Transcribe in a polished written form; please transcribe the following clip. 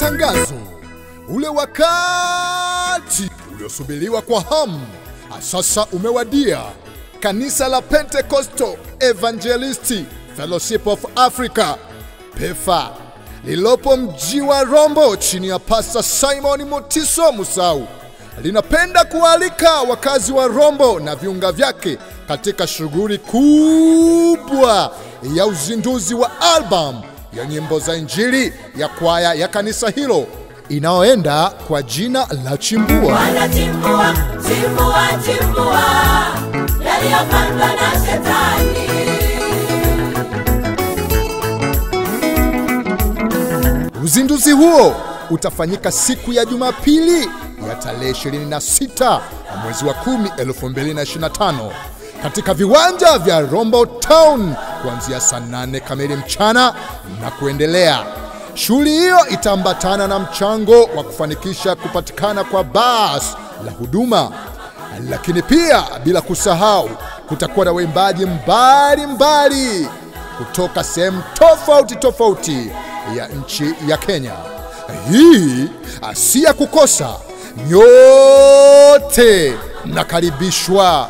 matangazo. Ule wakati uliosubiriwa kwa hamu sasa umewadia. Kanisa la Pentecostal Evangelist Fellowship of Africa PEFA lilopo mji wa Rombo chini ya Pastor Simon Mutiso Musau linapenda kualika wakazi wa Rombo na viunga vyake katika shughuli kubwa ya uzinduzi wa album ya nyimbo za Injili ya kwaya ya kanisa hilo inaoenda kwa jina la Chimbua. Wanachimbua, chimbua, chimbua yaliyopandwa na shetani. Uzinduzi huo utafanyika siku ya Jumapili ya tarehe 26 mwezi wa 10 2025 katika viwanja vya Rombo Town kuanzia saa 8 kamili mchana na kuendelea. Shughuli hiyo itaambatana na mchango wa kufanikisha kupatikana kwa basi la huduma, lakini pia bila kusahau kutakuwa na waimbaji mbalimbali kutoka sehemu tofauti ya nchi ya Kenya. Hii si ya kukosa, nyote mnakaribishwa.